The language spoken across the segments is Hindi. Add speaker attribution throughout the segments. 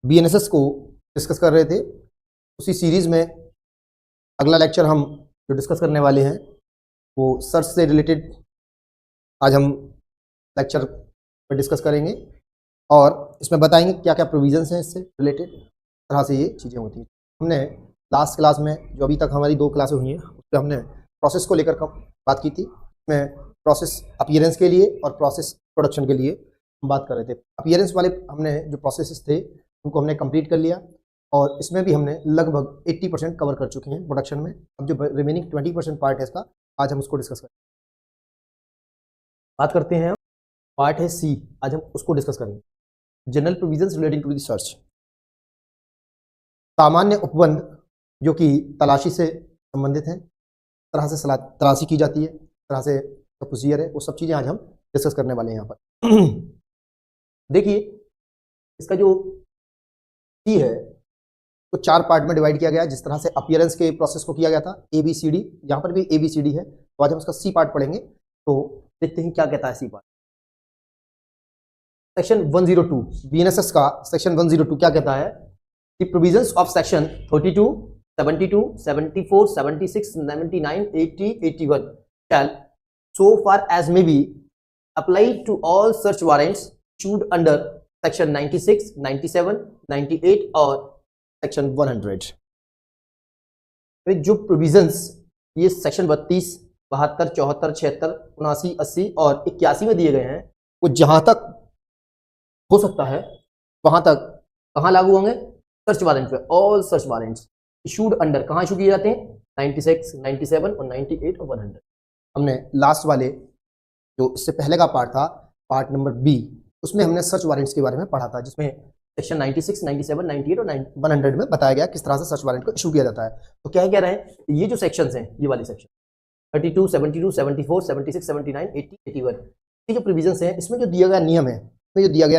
Speaker 1: BNSS को डिस्कस कर रहे थे। उसी सीरीज़ में अगला लेक्चर हम जो डिस्कस करने वाले हैं वो सर्च से रिलेटेड आज हम लेक्चर में डिस्कस करेंगे और इसमें बताएंगे क्या क्या प्रोविजंस हैं इससे रिलेटेड, तरह से ये चीज़ें होती हैं। हमने लास्ट क्लास में जो अभी तक हमारी 2 क्लासें हुई हैं उस पर हमने प्रोसेस को लेकर बात की थी। इसमें प्रोसेस अपीयरेंस के लिए और प्रोसेस प्रोडक्शन के लिए हम बात कर रहे थे। अपीयरेंस वाले हमने जो प्रोसेसेस थे उनको हमने कंप्लीट कर लिया और इसमें भी हमने लगभग 80% कवर कर चुके हैं प्रोडक्शन में। अब जो रिमेनिंग 20% पार्ट है इसका, आज हम उसको डिस्कस करें। बात करते हैं पार्ट है सी, आज हम उसको डिस्कस करेंगे। General provisions relating to the search, सामान्य उपबंध जो कि तलाशी से संबंधित हैं, तरह से तलाशी की जाती है, तरह से प्रोसीजर है, वो सब चीज़ें आज हम डिस्कस करने वाले हैं यहाँ पर। देखिए इसका जो सी है तो 4 पार्ट में डिवाइड किया गया है। जिस तरह से अपीयरेंस के प्रोसेस को किया गया था ABCD, यहाँ पर भी ABCD है। तो आज हम इसका सी पार्ट पढ़ेंगे। तो देखते हैं क्या कहता है सी पार्ट। सेक्शन 102 BNSS का सेक्शन 102 क्या कहता है? The provisions of section 32, 72, 74, 76, 79, 80, 81 shall, so far as may be, apply to all search warrants issued under section 96, 97, 98 और सेक्शन 100। जो प्रोविजंस ये सेक्शन 32, 72, 74, 76, 79, 80 और 81 में दिए गए हैं वो जहां तक हो सकता है वहां तक कहां लागू होंगे? सर्च वारंट पे। All search warrants issued under कहां इशू किए जाते हैं? 96, 97 और 98 और 100। हमने लास्ट वाले जो इससे पहले का पार्ट था, पार्ट नंबर बी, उसमें हमने सर्च वारंट्स के बारे में पढ़ा था, जिसमें सेक्शन 96, 97, 98 और 100 में बताया गया किस तरह से सर्च वारंट को इशू किया जाता है। तो क्या कह रहे हैं? ये जो सेक्शंस हैं, ये वाले सेक्शन 32, 72, 74, 76, 79, 80, 81, ये जो प्रोविजंस हैं, इसमें जो दिया गया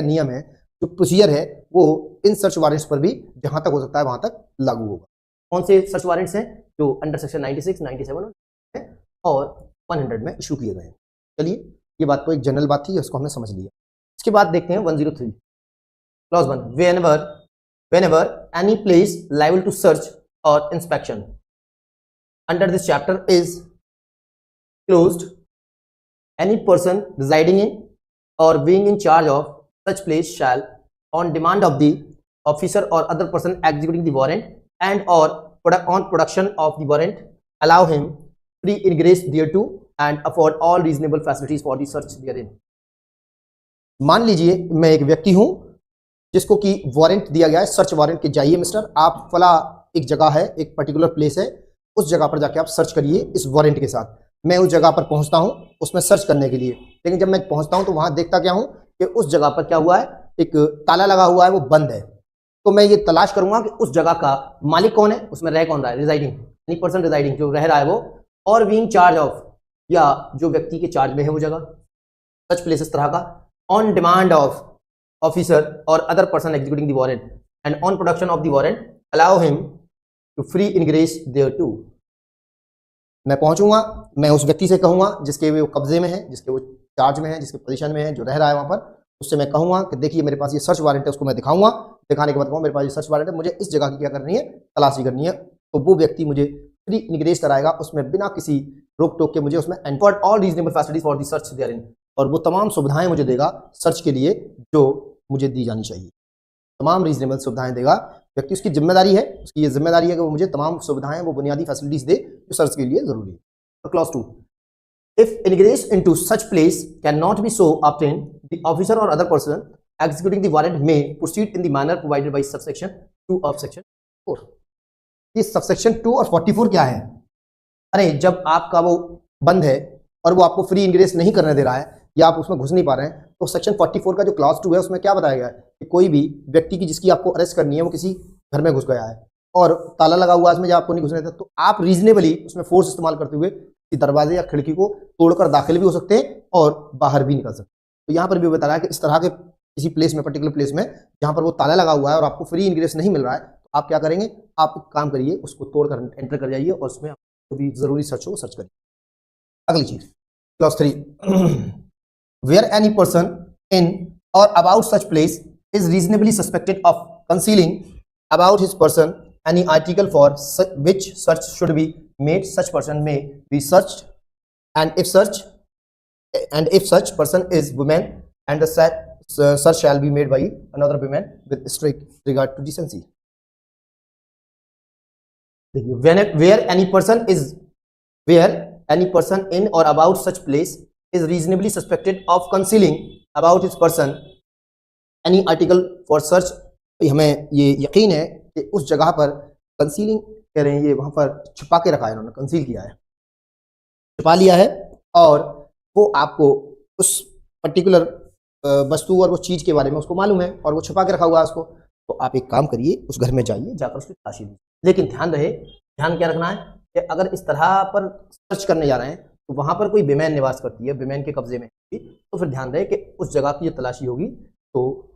Speaker 1: नियम है, जो प्रोसीजर है, वो इन सर्च वारंट्स पर भी जहां तक हो सकता है वहां तक लागू होगा। कौन से सर्च वारंट्स हैं? जो अंडर सेक्शन 96, 97 और 100 में इशू किए गए हैं। चलिए, ये बात तो एक जनरल बात थी, उसको हमने समझ लिया। इसके बाद देखते हैं 103 Clause 1, whenever any place liable to search or inspection under this chapter is closed, any person residing in or being in charge of such place shall, on demand of the officer or other person executing the warrant and or on production of the warrant, allow him free ingress thereto and afford all reasonable facilities for the search therein। मान लीजिए मैं एक व्यक्ति हूं जिसको कि वारंट दिया गया है, सर्च वारंट के जाइए मिस्टर, आप फला एक जगह है, एक पर्टिकुलर प्लेस है, उस जगह पर जाके आप सर्च करिए इस वारंट के साथ। मैं उस जगह पर पहुंचता हूं उसमें सर्च करने के लिए, लेकिन जब मैं पहुंचता हूं तो वहां देखता क्या हूं कि उस जगह पर क्या हुआ है, एक ताला लगा हुआ है, वो बंद है। तो मैं ये तलाश करूंगा कि उस जगह का मालिक कौन है, उसमें रह कौन रहा है, रिजाइडिंग, एनी पर्सन रिजाइडिंग, जो रह रहा है वो, और बीइंग चार्ज ऑफ, या जो व्यक्ति के चार्ज में है वो जगह, सच प्लेस इस तरह का, on demand of officer or other person executing the warrant and on production of the warrant allow him to free ingress thereto। मैं पहुंचूंगा, मैं उस व्यक्ति से कहूंगा जिसके वो कब्जे में है, जिसके वो चार्ज में है, जिसके पोजीशन में है, जो रह रहा है वहां पर, उससे मैं कहूंगा कि देखिए मेरे पास ये सर्च वारंट है, उसको मैं दिखाऊंगा, दिखाने के बाद कहूंगा मेरे पास ये सर्च वारंट है, मुझे इस जगह की क्या करनी है, तलाशी करनी है। तो वो व्यक्ति मुझे फ्री इनग्रेस कराएगा, उसमें बिना किसी रोक टोक के मुझे उसमें and all reasonable facilities for the search therein, और वो तमाम सुविधाएं मुझे देगा सर्च के लिए जो मुझे दी जानी चाहिए, तमाम रीजनेबल सुविधाएं देगा व्यक्ति। उसकी जिम्मेदारी है, उसकी ये जिम्मेदारी है कि वो मुझे तमाम सुविधाएं, वो बुनियादी फैसिलिटीज दे जो सर्च के लिए जरूरी है। तो clause 2, if ingress into such place can not be so obtain, the officer or other person executing the warrant may proceed in the manner provided by subsection 2 of section 4। ये सबसेक्शन 2 और 44 क्या है? अरे जब आपका वो बंद है और वो आपको फ्री इनग्रेस नहीं करने दे रहा है या आप उसमें घुस नहीं पा रहे हैं, तो सेक्शन 44 का जो क्लॉज 2 है उसमें क्या बताया गया है कि कोई भी व्यक्ति की जिसकी आपको अरेस्ट करनी है वो किसी घर में घुस गया है और ताला लगा हुआ है उसमें, जब आपको नहीं घुसने देता, तो आप रीजनेबली उसमें फोर्स इस्तेमाल करते हुए दरवाजे या खिड़की को तोड़कर दाखिल भी हो सकते हैं और बाहर भी निकल सकते हैं। तो यहाँ पर भी बता रहा है कि इस तरह के किसी प्लेस में, पर्टिकुलर प्लेस में जहां पर वो ताला लगा हुआ है और आपको फ्री इनग्रेस नहीं मिल रहा है, तो आप क्या करेंगे, आप काम करिए, उसको तोड़कर एंटर कर जाइए और उसमें जो भी जरूरी सर्च हो वो सर्च करिए। अगली चीज clause 3, where any person in or about such place is reasonably suspected of concealing about his person any article for which search should be made, such person may be searched, and if such person is woman, and the search shall be made by another woman with strict regard to decency. Where any person in or about such place is reasonably suspected of concealing about his person any article for search, हमें ये यकीन है कि उस जगह पर कंसीलिंग कह रहे हैं, ये वहां पर छुपा के रखा है, उन्होंने कंसील किया है, छुपा लिया है, और वो आपको उस पर्टिकुलर वस्तु और वो चीज के बारे में उसको मालूम है और वो छुपा के रखा हुआ है उसको, तो आप एक काम करिए, उस घर में जाइए, जाकर उसकी तलाशी लीजिए। लेकिन ध्यान क्या रखना है कि अगर इस तरह पर सर्च करने जा रहे हैं तो वहां पर कोई बेमैन निवास करती है, बेमैन के कब्जे में, तो फिर ध्यान रहे कि उस जगह की जो तलाशी होगी तो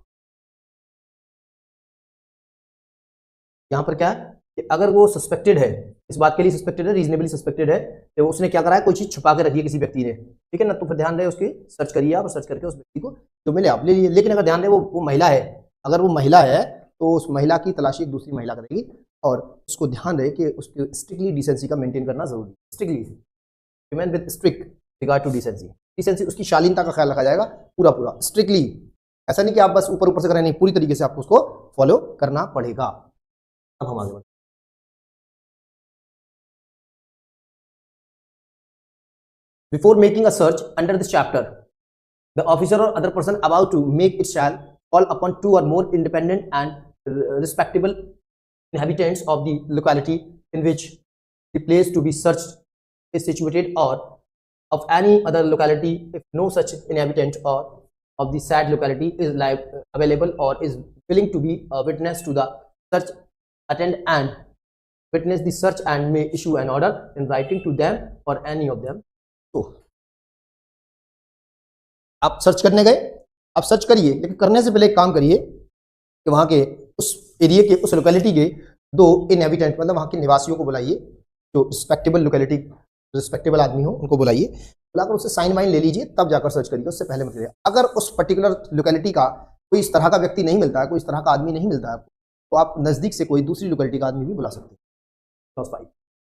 Speaker 1: यहाँ पर क्या है कि अगर वो सस्पेक्टेड है, इस बात के लिए सस्पेक्टेड है, रीजनेबली सस्पेक्टेड है, तो उसने क्या करा है, कोई चीज छुपा के रखी है किसी व्यक्ति ने, ठीक है ना, तो फिर ध्यान रहे उसकी सर्च करिए आप, और सर्च करके उस व्यक्ति को जो मिले आप ले लीजिए। लेकिन अगर ध्यान रहे वो महिला है, अगर वो महिला है तो उस महिला की तलाशी एक दूसरी महिला करेगी, और उसको ध्यान रहे कि उसकी स्ट्रिक्टली डिसेंसी का मेंटेन करना जरूरी है, strictly human with strict regard to decency, उसकी शालीनता का ख्याल रखा जाएगा पूरा स्ट्रिक्टली, ऐसा नहीं कि आप बस ऊपर से करें, नहीं, पूरी तरीके से आपको उसको फॉलो करना पड़ेगा। अब हम आगे बढ़ते हैं। Before making a search under this chapter, the officer or other person about to make it shall call upon two or more independent and respectable inhabitants of the locality in which the place to be searched is situated, or of any other locality if no such inhabitant or of the said locality is available or is willing to be a witness to the search, attend and witness the search and may issue an order in writing to them or any of them. तो आप सर्च करने गए, आप सर्च करिए, लेकिन करने से पहले एक काम करिए कि वहां के उस एरिया के, उस लोकेलिटी के दो इनहेबिटेंट, मतलब वहां के निवासियों को बुलाइए, जो रिस्पेक्टेबल आदमी हो उनको बुलाइए, बुलाकर उससे साइन वाइन ले लीजिए, तब जाकर सर्च करिए, उससे पहले मत करिए। अगर उस पर्टिकुलर लोकेलिटी का कोई इस तरह का व्यक्ति नहीं मिलता है, कोई इस तरह का आदमी नहीं मिलता है, तो आप नजदीक से कोई दूसरी लोकेलिटी का आदमी भी बुला सकते हैं।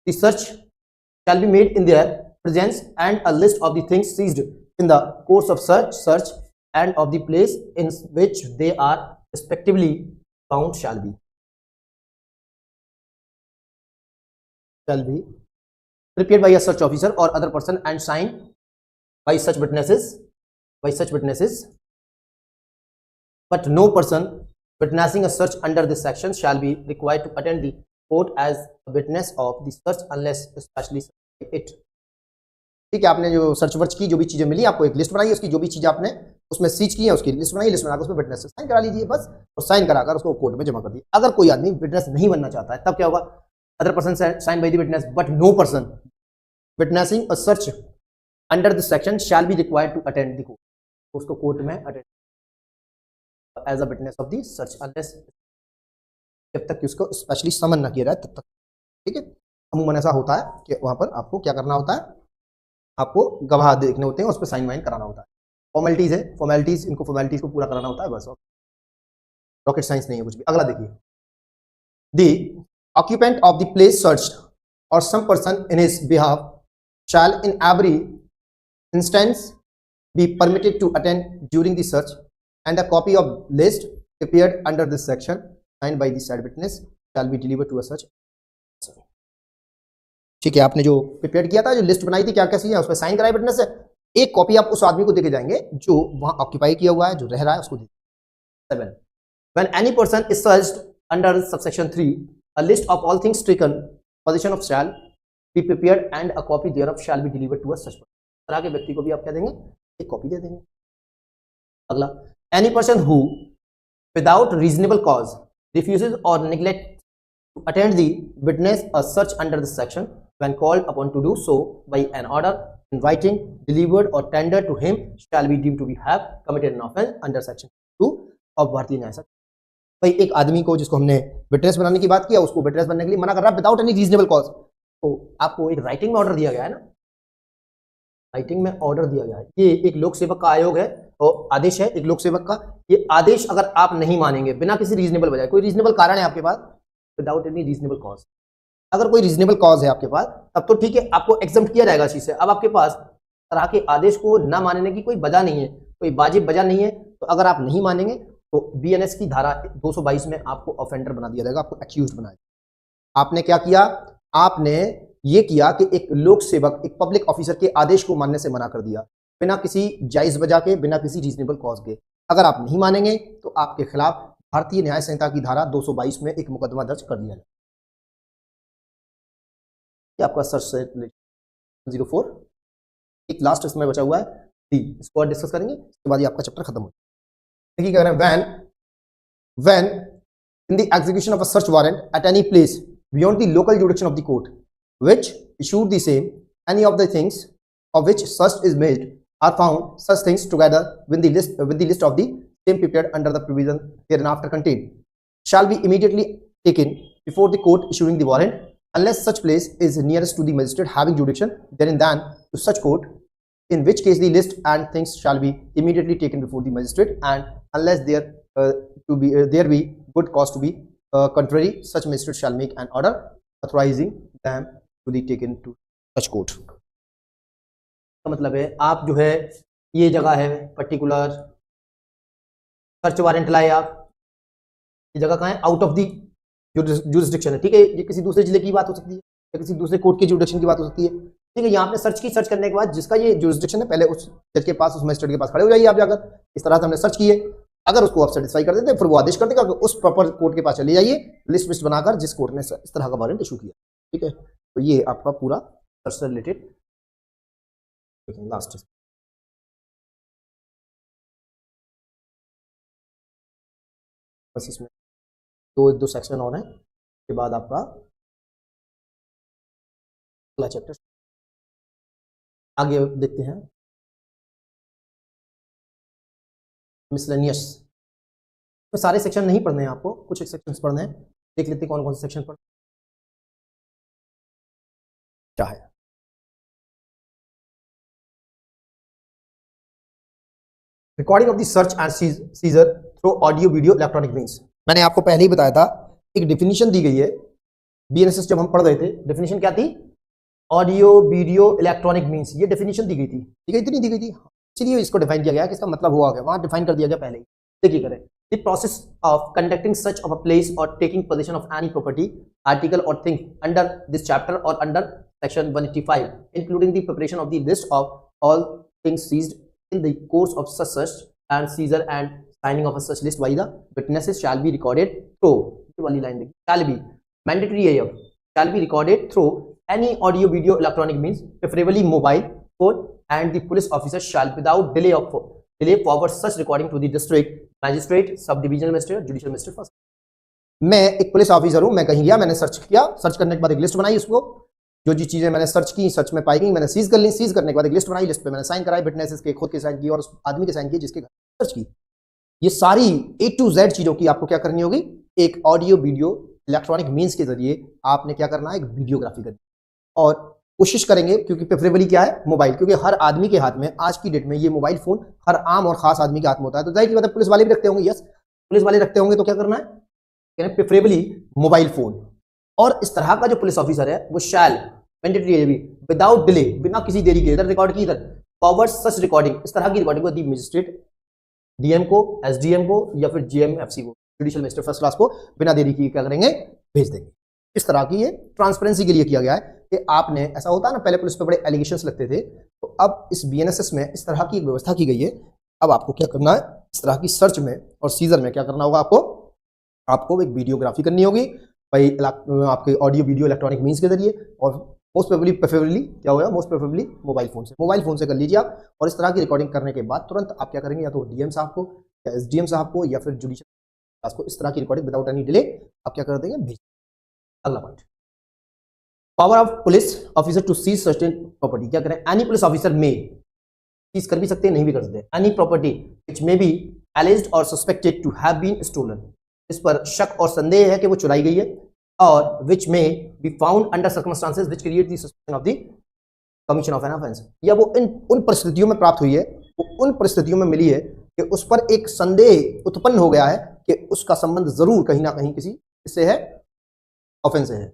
Speaker 1: The search shall be made in their presence, and a list of the things seized in the course of search and of the place in which they are respectively found shall be prepared by a search officer or other person and signed by such witnesses, but no person witnessing a search under this section shall be required to attend the court as a witness of the search unless specially it। ठीक है, आपने जो सर्च वर्च की, जो भी चीजें मिली, आपको एक लिस्ट बनाइए उसकी, जो भी चीजें आपने उसमें सीज की है उसकी लिस्ट बनाइए, लिस्ट बनाकर उसमें विटनेस साइन करा लीजिए बस, और साइन कराकर उसको कोर्ट में जमा कर दिए। अगर कोई आदमी विटनेस नहीं बनना चाहता है तब क्या होगा, other person sign by the witness but no person witnessing a search under this section shall be required to attend the court, उसको कोर्ट में attend as a witness of the search unless, जब तक कि उसको स्पेशली समन ना किया जाए तब तक। ठीक है, अमूमन ऐसा होता है कि वहां पर आपको क्या करना होता है, आपको गवाह देखने होते हैं, उस पर साइन वाइन कराना होता है, फॉर्मेलिटीज है, इनको फॉर्मेलिटीज को पूरा कराना होता है बस, रॉकेट साइंस नहीं है कुछ भी। अगला देखिए, the occupant of the place searched or some person in his behalf shall in every instance be permitted to attend during the search, and a copy of list prepared under this section signed by the said witness shall be delivered to a search. ठीक है, आपने जो प्रिपेयर किया था, जो लिस्ट बनाई थी क्या क्या चीजें, उस पर साइन कराई विटनेस से, एक कॉपी आप उस आदमी को देके जाएंगे जो वहां ऑक्यूपाई किया हुआ है, जो रह रहा है, उसको दे। 7 When any person is searched under subsection 3, a list of all things taken possession of shall be prepared and a copy thereof shall be delivered to a such person। तरह के व्यक्ति को भी आप क्या देंगे, एक कॉपी दे देंगे। अगला, any person who without reasonable cause refuses or neglects to attend the witness a search under this section, when called upon to do so by an order in writing delivered or tendered to him, shall be deemed to be have committed an offence under section 2 of भारतीय न्याय संहिता। भाई एक आदमी को, जिसको हमने विटनेस बनाने की बात किया, उसको विटनेस बनने के लिए मना कर रहा है विदाउट एनी रीजनेबल कॉज, तो आपको एक राइटिंग में ऑर्डर दिया गया है ना, राइटिंग में ऑर्डर दिया गया है, ये एक लोक सेवक का आयोग है और आदेश है एक लोक सेवक का। ये आदेश अगर आप नहीं मानेंगे बिना किसी रीजनेबल वजह, कोई रीजनेबल कारण है आपके पास, विदाउट एनी रीजनेबल कॉज, अगर कोई रीजनेबल कॉज है आपके पास तब तो ठीक है, आपको एग्जम्प्ट किया जाएगा चीज से। अब आपके पास तरह के आदेश को ना मानने की कोई वजह नहीं है, कोई वाजिब वजह नहीं है, तो अगर आप नहीं मानेंगे तो बीएनएस की धारा 222 में आपको ऑफेंडर बना दिया जाएगा, आपको एक्यूज्ड बना दिया। आपने क्या किया, आपने ये किया कि एक लोक सेवक, एक पब्लिक ऑफिसर के आदेश को मानने से मना कर दिया बिना किसी जायज वजह के, बिना किसी रीजनेबल कॉज के। अगर आप नहीं मानेंगे तो आपके खिलाफ भारतीय न्याय संहिता की धारा 222 में एक मुकदमा दर्ज कर दिया जाए। आपका सर्च 04 एक लास्ट इसमें बचा हुआ है डी, इसको और डिस्कस करेंगे, इसके बाद ये आपका चैप्टर खत्म हो जाएगा। देखिए कह रहे हैं when in the execution of a search warrant at any place beyond the local jurisdiction of the court which issued the same, any of the things of which search is made are found, such things together with the list of the same prepared under the provision hereinafter contained shall be immediately taken before the court issuing the warrant, unless such place is nearest to the magistrate having jurisdiction therein than to such court, in which case the list and things shall be immediately taken before the magistrate, and unless there be good cause to be contrary, such magistrate shall make an order authorizing them to be taken to such court। का मतलब है आप जो है ये जगह है पर्टिकुलर सर्च वारंट लाए आप, ये जगह कहाँ है, आउट ऑफ दी जुरिस्डिक्शन है, ठीक है, ये किसी दूसरे जिले की बात हो सकती है या किसी दूसरे कोर्ट की जुरिस्डिक्शन की बात हो सकती है, ठीक है। यहाँ आपने सर्च की, सर्च करने के बाद जिसका ये जुरिस्डिक्शन है पहले उस जज के पास, उस मजिस्ट्रेट के पास खड़े हो जाइए आप जाकर, इस तरह से हमने सर्च किए, अगर उसको आप सेटिस्फाई कर देते फिर वो आदेश कर देगा कि उस प्रॉपर कोर्ट के पास चले जाइए, लिस्ट बनाकर जिस कोर्ट ने इस तरह का वारंट इशू किया, ठीक है। तो ये आपका पूरा सर्च से रिलेटेड लास्ट बस इसमें दो सेक्शन और हैं, के बाद आपका अगला चैप्टर आगे देखते हैं। मिसलेनियस में सारे सेक्शन नहीं पढ़ने हैं आपको, कुछ एक सेक्शंस पढ़ने हैं, देख लेते हैं कौन कौन से सेक्शन पढ़ क्या है। Recording of the search and seizure through audio video electronic means, मैंने आपको पहले ही बताया था, एक डिफिनीशन दी गई है बीएनएसएस जब हम पढ़ रहे थे, डिफिनीशन क्या थी, ऑडियो वीडियो इलेक्ट्रॉनिक मीन्स, ये डिफिनीशन दी गई थी, ठीक है, इतनी दी गई थी, इसलिए इसको डिफाइन किया गया कि इसका मतलब हुआ गया, वहां डिफाइन कर दिया गया पहले ही। देखिए करें, the process of conducting search of a place or taking position of any property article or thing under this chapter or under section 185 including the preparation of the list of all things seized in the course of such search and seizure and signing of a such list by the witnesses shall be recorded through, वाली लाइन देखिए, shall be mandatory है, shall be recorded through any audio video electronic means preferably mobile phone, and the police officer shall without delay forward such recording to the district magistrate, subdivisional magistrate, judicial magistrate first। मैं एक पुलिस ऑफिसर हूं, मैं कहीं गया, मैंने सर्च किया, सर्च करने के बाद एक लिस्ट बनाई, उसको जो जी चीजें मैंने सर्च की, सर्च में पाई गई मैंने सीज कर ली, सीज करने के बाद एक लिस्ट बनाई, लिस्ट पे मैंने साइन कराई, विटनेसेस के खुद के साइन किए और उस आदमी के साइन किए जिसके घर सर्च की। ये सारी A to Z चीजों की आपको क्या करनी होगी, एक ऑडियो वीडियो इलेक्ट्रॉनिक मीन्स के जरिए आपने क्या करना है, एक वीडियोग्राफी करनी, और कोशिश करेंगे, क्योंकि प्रेफरेबली क्या है, मोबाइल, क्योंकि हर आदमी के हाथ में आज की डेट में ये मोबाइल फोन हर आम और खास आदमी के हाथ में होता है, तो जाहिर सी बात है पुलिस वाले भी रखते होंगे, यस पुलिस वाले रखते होंगे, तो क्या करना है, प्रेफरेबली मोबाइल फोन। और इस तरह का जो पुलिस ऑफिसर है वो शैल मैंडेटरी है, विदाउट डिले, बिना किसी देरी के, इधर रिकॉर्ड की, इधर फॉरवर्ड सच रिकॉर्डिंग, इस तरह की रिकॉर्डिंग को दी मजिस्ट्रेट, डीएम को, एसडीएम को या फिर जीएमएफसी को, जुडिशियल मजिस्ट्रेट फर्स्ट क्लास को, बिना देरी की क्या करेंगे, भेज देंगे। इस तरह की ये ट्रांसपेरेंसी के लिए किया गया है कि आपने, ऐसा होता है ना पहले पुलिस पे बड़े एलिगेशंस लगते थे, तो अब इस बीएनएसएस में इस तरह की व्यवस्था की गई है। अब आपको क्या करना है, इस तरह की सर्च में और सीजर में क्या करना होगा, आपको एक वीडियोग्राफी करनी होगी भाई, आपके ऑडियो वीडियो इलेक्ट्रॉनिक मीन्स के जरिए, और मोस्ट प्रेफरेबली क्या होगा, मोस्ट प्रेफरेबली मोबाइल फोन से कर लीजिए आप। और इस तरह की रिकॉर्डिंग करने के बाद तुरंत आप क्या करेंगे, या तो डीएम साहब को या एसडीएम साहब को या फिर जुडिशियल को इस तरह की रिकॉर्डिंग विदाउट एनी डिले आप क्या कर देंगे, भेज। अगला point, power of police officer to seize certain property, क्या करें, any police officer may seize कर भी सकते हैं, नहीं भी कर सकते, any property which may be alleged or suspected to have been stolen, इस पर शक और संदेह है कि वो चुराई गई है, और which may be found under circumstances which create the suspicion of the commission of an offence, या वो इन उन परिस्थितियों में प्राप्त हुई है, वो उन परिस्थितियों में मिली है कि उस पर एक संदेह उत्पन्न हो गया है कि उसका संबंध जरूर कहीं ना कहीं किसी इससे है, ऑफेंस से है।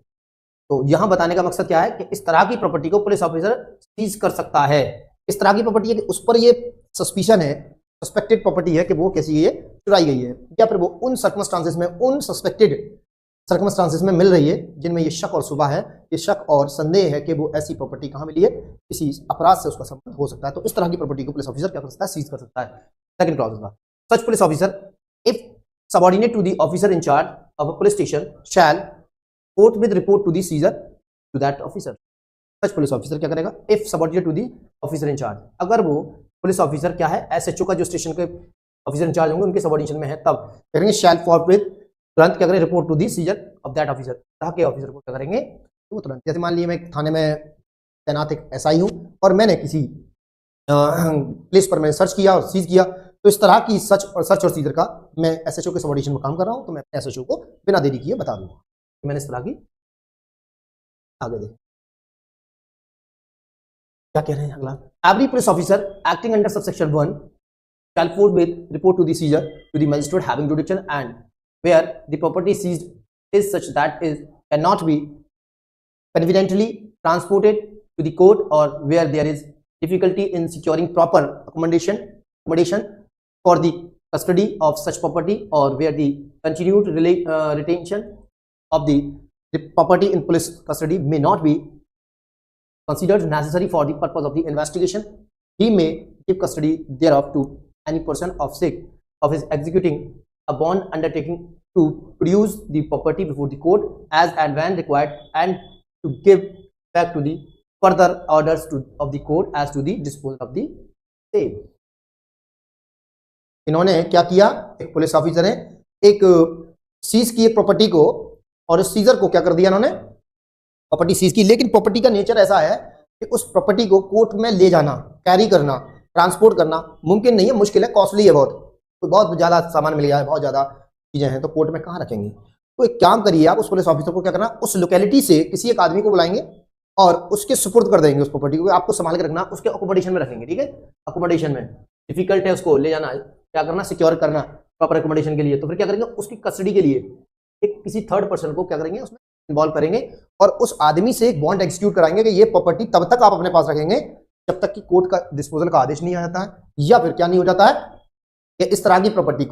Speaker 1: तो यहां बताने का मकसद क्या है कि इस तरह की प्रॉपर्टी को पुलिस ऑफिसर सीज कर सकता है। इस तरह की प्रॉपर्टी है कि उस पर ये सस्पिशन है, सस्पेक्टेड प्रॉपर्टी है कि वो कैसी है, चुराई गई है, या फिर वो उन सर्कमस्टांसेस में, उन सस्पेक्टेड सर्कमस्टांसेस में मिल रही है जिनमें ये शक और शुबा है, ये शक और संदेह है कि वो ऐसी प्रॉपर्टी कहां मिली है, किसी अपराध से उसका संबंध हो सकता है। तो इस तरह की प्रॉपर्टी को पुलिस ऑफिसर क्या कर सकता है, सीज कर सकता है। सेकंड क्लॉज का, such police officer if subordinate to the officer in charge of a police station shall court with report to the seizure to that officer. Such police officer क्या करेगा, if subordinate to the officer in charge, अगर वो पुलिस ऑफिसर क्या है, एसएचओ का जो स्टेशन के ऑफिसर इन चार्ज होंगे उनके सबऑर्डिनेशन में है, तब करेंगे शैल फॉरवर्ड तुरंत क्या करें, report to the seizure of that officer, तरह के ऑफिसर को क्या करेंगे, तो वो तुरंत, जैसे मान लीजिए मैं थाने में तैनात एक एसआई हूं और मैंने किसी प्लेस पर मैंने सर्च किया और सीज किया, तो इस तरह की सर्च और सीजर का मैं एसएचओ के सबऑर्डिनेशन में काम कर रहा हूं, तो मैं एसएचओ को बिना देरी किए बता दूंगा। मैंने इस तरह की, आगे देख क्या कह रहे हैं अगला, every police officer acting under subsection 1 shall forthwith report to the seizure to the magistrate having jurisdiction, and where the property seized is such that it cannot be conveniently transported to the court, or where there is difficulty in securing proper accommodation for the custody of such property, or where the continued retention of the property in police custody may not be considered necessary for the purpose of the investigation, he may give custody thereof to any person of sick of his executing a bond undertaking to produce the property before the court as and when required, and to give back to the further orders of the court as to the disposal of the same. इन्होंने क्या किया, एक पुलिस ऑफिसर है, एक सीज की एक प्रॉपर्टी को, और उस सीजर को क्या कर दिया इन्होंने, प्रॉपर्टी सीज की, लेकिन प्रॉपर्टी का नेचर ऐसा है कि उस प्रॉपर्टी को कोर्ट में ले जाना, कैरी करना, ट्रांसपोर्ट करना मुमकिन नहीं है, मुश्किल है, कॉस्टली है बहुत ज़्यादा सामान मिल गया है, बहुत ज़्यादा चीज़ें हैं, तो कोर्ट में कहाँ रखेंगे। तो एक काम करिए आप, उस पुलिस ऑफिसर को क्या करना, उस लोकेलिटी से किसी एक आदमी को बुलाएंगे और उसके सुपुर्द कर देंगे उस प्रॉपर्टी को, आपको संभाल के रखना, उसके अकोमोडेशन में रखेंगे, ठीक है। अकोमोडेशन में डिफिकल्ट है उसको ले जाना, क्या करना, सिक्योर करना प्रॉपर अकोमोडेशन के लिए, तो फिर क्या करेंगे, उसकी कस्टडी के लिए एक किसी थर्ड पर्सन को क्या करेंगे, उसमें इन्वॉल्व करेंगे, और उस आदमी से एक बॉन्ड एग्जीक्यूट कराएंगे कि ये प्रॉपर्टी तब तक आप अपने पास रखेंगे जब तक कि कोर्ट का डिस्पोजल का आदेश नहीं आ जाता है, या फिर क्या नहीं हो जाता है कि इस तरह की प्रॉपर्टी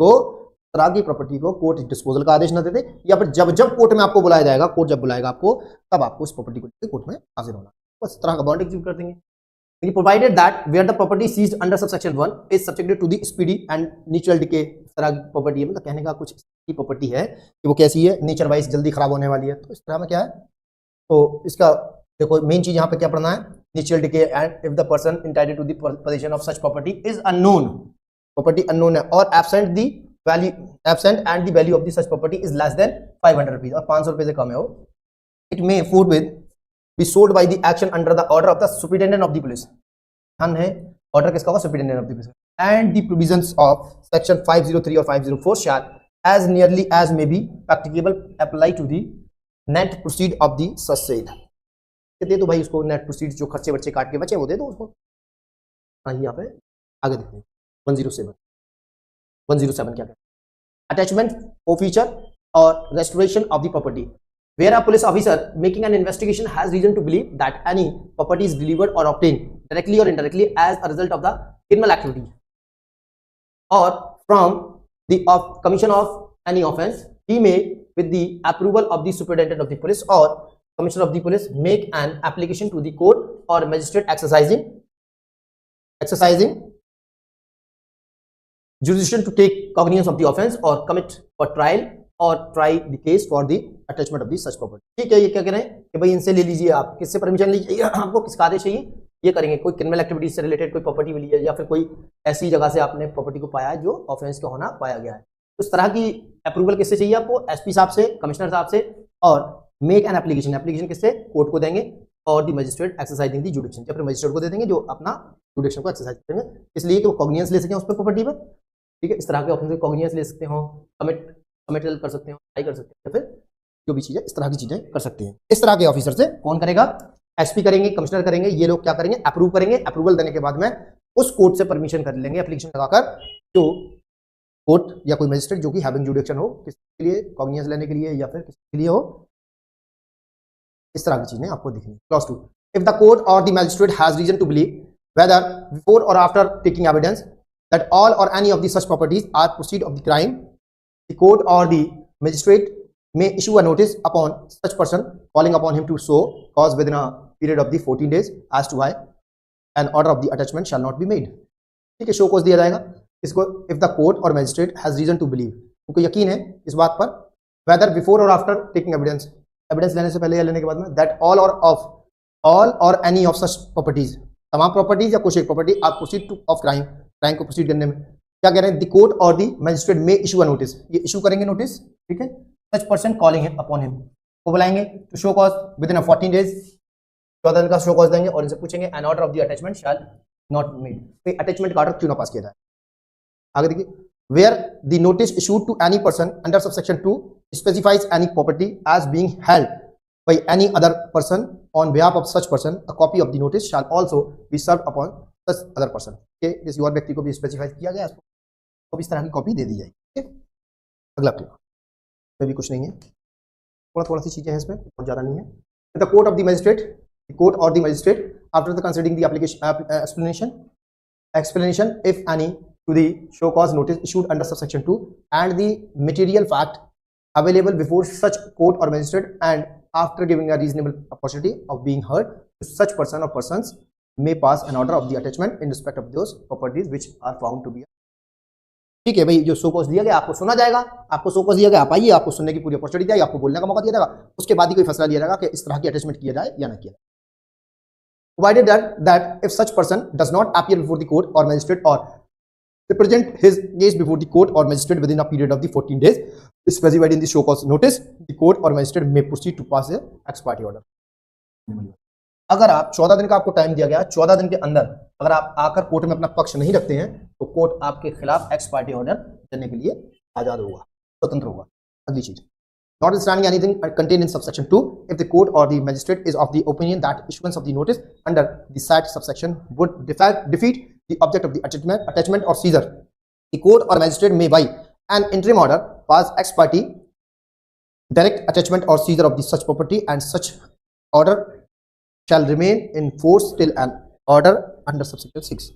Speaker 1: को कोर्ट डिस्पोजल का आदेश न दे दे, या फिर जब कोर्ट में आपको बुलाया जाएगा, कोर्ट जब बुलाएगा आपको, तब आपको इस प्रॉपर्टी को लेकर कोर्ट में हाजिर होना, बस इस तरह का बॉन्ड एग्जीक्यूट कर देंगे। Provided that where the property seized under subsection 1 is subjected to the speedy and natural decay, इस तरह की प्रॉपर्टी है, मतलब कहने का कुछ की प्रॉपर्टी है कि वो कैसी है, नेचर वाइज जल्दी खराब होने वाली है, तो इस तरह में क्या है, तो इसका देखो मेन चीज यहाँ पे क्या पढ़ना है, natural decay, and if the person entitled to the position of such property is unknown, property unknown है, और absent and the value of the such property is less than 500 rupees, और 500 रुपए से कम है वो, it may forthwith be sold by the action under the order of the superintendent of the police, ध्यान है, ऑर्डर किसका होगा, superintendent of the police, and the provisions of section 503 और 504 shall as nearly as may be practicable apply to the net proceed of the such sale, दे दो भाई उसको नेट प्रोसीड, जो खर्चे बच्चे काट के बचे वो दे दो उसको। हाँ यहाँ पे आगे देखते हैं 107 क्या कहता है, अटैचमेंट ओ फीचर और restoration of the property, where a police officer making an investigation has reason to believe that any property is delivered or obtained directly or indirectly as a result of the criminal activity or from the commission of any offence, he may with the approval of the superintendent of the police or commissioner of the police make an application to the court or magistrate exercising jurisdiction to take cognizance of the offence or commit for trial or try the case for the attachment of the such property। ठीक है, ये क्या कह रहे हैं कि भाई इनसे ले लीजिए, आप किससे परमिशन लीजिए, आपको किसका आदेश चाहिए, ये करेंगे, कोई क्रिमिनल एक्टिविटी से रिलेटेड कोई प्रॉपर्टी मिली है, या फिर कोई ऐसी जगह से आपने प्रॉपर्टी को पाया है जो ऑफेंस का होना पाया गया है, तो इस तरह की अप्रूवल किससे चाहिए आपको, एसपी साहब से, कमिश्नर साहब से, और मेक एन एप्लीकेशन किससे, कोर्ट को देंगे, और द मजिस्ट्रेट एक्सरसाइजिंग द जुडिक्शन, या फिर मजिस्ट्रेट को दे देंगे जो अपना जुडिक्शन को एक्सरसाइज करेंगे, इसलिए कि वो कॉग्निजेंस ले सकें उस पर प्रॉपर्टी पर, ठीक है। इस तरह के ऑप्शन से कॉग्निजेंस ले सकते हो, कमिटल कर सकते हो, ट्राई कर सकते हैं, या फिर जो भी चीजें इस तरह की चीजें कर सकते हैं। इस तरह के ऑफिसर से कौन करेगा, एसपी करेंगे, कमिश्नर करेंगे, ये लोग क्या करेंगे, अप्रूव करेंगे। अप्रूवल देने के बाद में उस कोर्ट से परमिशन कर लेंगे एप्लीकेशन लगाकर, जो कोर्ट या कोई मजिस्ट्रेट जो कि हैविंग जुडिक्शन हो, किसके लिए, कॉग्निजेंस लेने के लिए या फिर किसके लिए हो, इस तरह की चीजें आपको दिखेंगी। क्लॉज 2, इफ द कोर्ट और the magistrate has reason to believe whether before or after taking evidence that all or any of the such properties are proceed of the crime, the court or the magistrate may issue a notice upon such person calling upon him to show cause within a period of the 14 days as to why an order of the attachment shall not be made। ठीक है, शो कॉज दिया जाएगा इसको, इफ द कोर्ट और magistrate has reason to believe, उनको यकीन है इस बात पर, वेदर बिफोर और आफ्टर टेकिंग एविडेंस, एविडेंस लेने से पहले या लेने के बाद में, दैट ऑल और एनी ऑफ सच प्रॉपर्टीज, तमाम प्रॉपर्टीज या कुछ एक प्रॉपर्टी आप proceed to of crime, crime को प्रोसीड करने में क्या कह रहे हैं, द कोर्ट और द मैजिस्ट्रेट में इशू अ नोटिस, ये इशू करेंगे नोटिस, ठीक है, such person calling him upon him, को बुलाएंगे to show cause within 14 days, 14 दिन का शो कॉज देंगे और इनसे पूछेंगे an order of the attachment shall not made, तो अटैचमेंट का ऑर्डर क्यों ना पास किया जाए। आगे देखिए, where the notice issued to any person under subsection 2 specifies any property as being held by any other person on behalf of such person, a copy of the notice shall also be served upon such other person। okay, किसी और व्यक्ति को भी स्पेसिफाई किया गया, तो इस तरह की कॉपी दे दी जाएगी। ठीक, अगला क्लिक, इसमें भी कुछ नहीं है, थोड़ा सी चीजें हैं इसमें, बहुत ज्यादा नहीं है। The court of the magistrate, the court और the magistrate after the considering the application explanation if any to the show cause notice issued under subsection 2 and the material fact available before such court or magistrate and after giving a reasonable opportunity of being heard to such person or persons may pass an order of the attachment in respect of those properties which are found to be। ठीक है भाई, जो शो कॉज दिया गया आपको सुना जाएगा, आपको शो कॉज दिया गया, आप आइए, आपको सुनने की पूरी अपॉर्चुनिटी दी, आपको बोलने का मौका दिया जाएगा, उसके बाद ही कोई फैसला लिया जाएगा कि इस तरह की अटैचमेंट किया जाए या ना किया जाए। Provided that if such person does not appear before the court or magistrate or represent his case before the court or magistrate within a period of the 14 days specified in the show cause notice, the court or magistrate may proceed to pass a ex parte order। अगर आप 14 दिन का आपको टाइम दिया गया, 14 दिन के अंदर अगर आप आकर कोर्ट में अपना पक्ष नहीं रखते हैं तो कोर्ट आपके खिलाफ एक्स पार्टी ऑर्डर देने के लिए आजाद होगा, स्वतंत्र होगा। अगली चीज, notwithstanding anything contained in subsection 2, if the court or the magistrate is of the opinion that issuance of the notice under the said subsection would defeat the object of the attachment or seizure, the court or magistrate may by an interim order pass ex parte direct attachment or seizure of the such property, and such order shall remain in force till an order under subsection 6।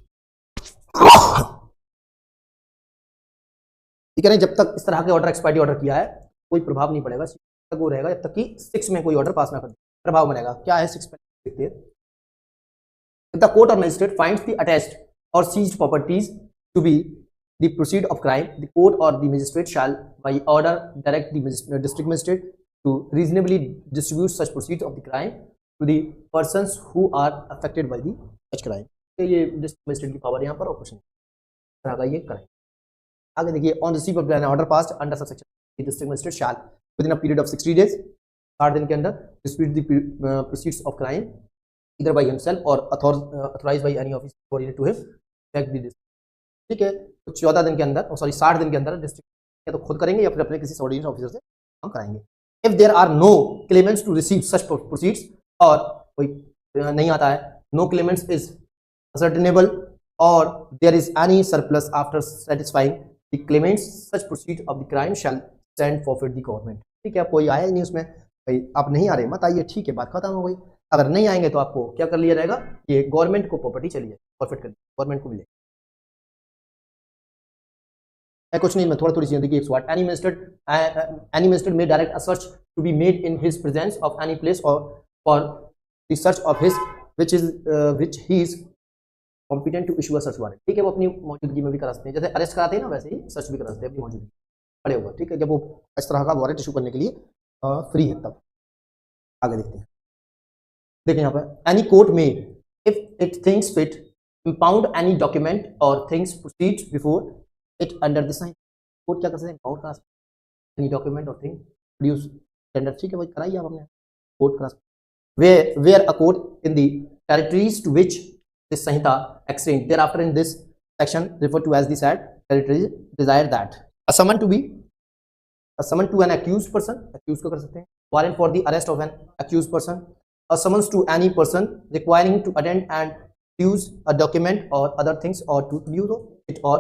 Speaker 1: ठीक है, जब तक इस तरह के ऑर्डर एक्स पार्टी ऑर्डर किया है कोई प्रभाव नहीं पड़ेगा, तक वो रहेगा जब तक कि 6 में कोई ऑर्डर पास ना कर दे, प्रभाव बनेगा। क्या है 6 में देखते हैं, if the court or magistrate finds the attached or seized properties to be the proceed of crime, the court or the magistrate shall by order direct the district magistrate to reasonably distribute such proceeds of the crime to the persons who are affected by the such crime। तो ये डिस्ट्रिक्ट मजिस्ट्रेट की पावर यहाँ पर और कुछ नहीं तरह का ये करें। आगे देखिए, on receive of an order passed under subsection the district magistrate shall within a period of 60 days, 60 दिन के अंदर dispute the proceeds of crime either by himself or authorized by any officer subordinate to him effect the district। ठीक है, तो 14 दिन के अंदर, सॉरी 60 दिन के अंदर डिस्ट्रिक्ट या तो खुद करेंगे या फिर अपने किसी सबऑर्डिनेट ऑफिसर से काम कराएंगे। If there are no claimants to receive such proceeds, और कोई नहीं आता है, no claimants is ascertainable or there is any surplus after satisfying the claimants, such proceed of the crime shall stand forfeit the government। ठीक है, कोई आया ही नहीं उसमें, भाई आप नहीं आ रहे मत आइए, ठीक है, बात खत्म हो गई। अगर नहीं आएंगे तो आपको क्या कर लिया जाएगा, ये गवर्नमेंट को प्रॉपर्टी चली जाए, फॉरफिट कर गवर्नमेंट को मिले। कुछ नहीं, मैं थोड़ी सी देखिए, any magistrate may direct a search to be made in his presence of any place or for the search of his which he is competent to issue a search warrant। ठीक है, वो अपनी मौजूदगी में भी करा सकते हैं, जैसे अरेस्ट कराते हैं ना वैसे ही सर्च भी करा सकते हैं अपनी मौजूदगी खड़े होगा। ठीक है, जब वो इस तरह का वारंट इशू करने के लिए फ्री है तब। आगे देखते हैं, देखिए यहाँ पर, any court may if it thinks fit impound any document or things proceed before it under the sign. Court क्या कर सकते हैं, इम्पाउंड करा सकते हैं any document or thing produce tender. ठीक है, वही कराइए आप अपने कोर्ट करा सकते। Where a court in the territories to which this Sanhita extend thereafter in this section referred to as the said territories desire that a summon to an accused person, accused को कर सकते हैं, warrant for the arrest of an accused person, a summons to any person requiring to attend and use a document or other things or to view it, or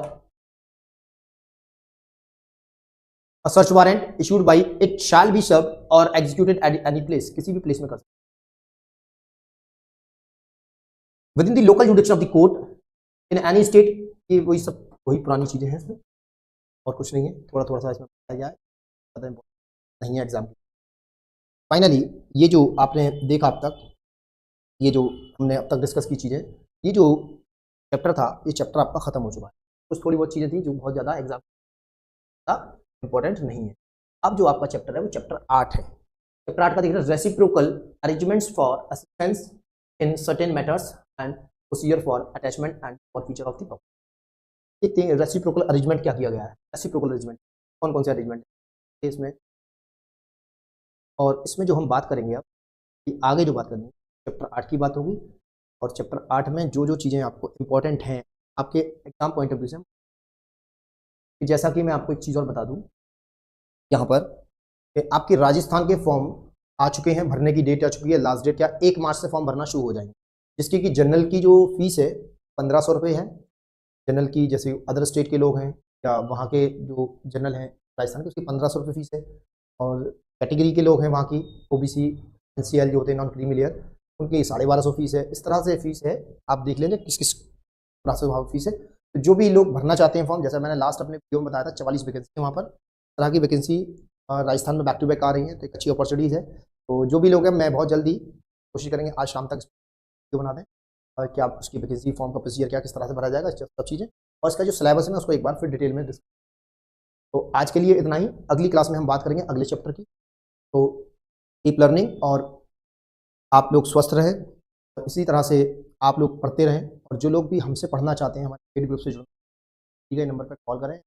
Speaker 1: a search warrant issued by it shall be served or executed at any place, किसी भी place में कर सकते within the local jurisdiction of the court in any state। ये वही सब वही पुरानी चीजें हैं इसमें, और कुछ नहीं है, थोड़ा थोड़ा सा इसमें बताया जाए, ज़्यादा इम्पोर्टेंट नहीं है एग्जाम के। फाइनली ये जो आपने देखा अब तक, ये जो हमने अब तक डिस्कस की चीज़ें, ये जो चैप्टर था, ये चैप्टर आपका ख़त्म हो चुका है। कुछ थोड़ी बहुत चीज़ें थी जो बहुत ज़्यादा एग्जाम का इम्पोर्टेंट नहीं है। अब जो आपका चैप्टर है वो चैप्टर 8 है। चैप्टर 8 का देख रहे हैं reciprocal arrangements for assistance in certain matters and procedure for attachment and for feature of the property. देखते हैं रेसिप्रोकल अरेंजमेंट क्या किया गया है। रेसिप्रोकल अरेंजमेंट कौन कौन से अरेंजमेंट है इसमें, और इसमें जो हम बात करेंगे अब, कि आगे जो बात करनी है चैप्टर 8 की बात होगी, और चैप्टर 8 में जो जो चीज़ें आपको इम्पोर्टेंट हैं आपके एग्जाम पॉइंट ऑफ व्यू से। जैसा कि मैं आपको एक चीज़ और बता दूं यहाँ पर, कि आपके राजस्थान के फॉर्म आ चुके हैं, भरने की डेट आ चुकी है, लास्ट डेट क्या 1 मार्च से फॉर्म भरना शुरू हो जाएंगे, जिसकी कि जनरल की जो फीस है 1500 रुपये है। जनरल की जैसे अदर स्टेट के लोग हैं या वहाँ के जो जनरल हैं राजस्थान के, उसकी 1500 रुपये फीस है। और कैटेगरी के लोग हैं वहाँ की ओबीसी एनसीएल जो होते हैं नॉन क्रीमी लेयर, उनकी 1250 फीस है। इस तरह से फीस है, आप देख लेंगे किस किस तरह से वहाँ फीस है। तो जो भी लोग भरना चाहते हैं फॉर्म, जैसा मैंने लास्ट अपने वीडियो में बताया था 44 वैकेंसी है वहाँ पर, तरह की वैकेंसी राजस्थान में बैक टू बैक आ रही हैं, तो एक अच्छी अपॉर्चुनिटीज़ है। तो जो भी लोग हैं, मैं बहुत जल्दी कोशिश करेंगे आज शाम तक वीडियो बना दें, और क्या उसकी वैकेंसी फॉर्म का प्रोसीजर क्या किस तरह से भरा जाएगा, सब चीज़ें, और इसका जो सिलेबस है मैं उसको एक बार फिर डिटेल में डिस्कस। तो आज के लिए इतना ही, अगली क्लास में हम बात करेंगे अगले चैप्टर की। तो कीप लर्निंग, और आप लोग स्वस्थ रहें, और इसी तरह से आप लोग पढ़ते रहें। और जो लोग भी हमसे पढ़ना चाहते हैं हमारे पेड ग्रुप से जुड़े, ठीक है, नंबर पर कॉल करें।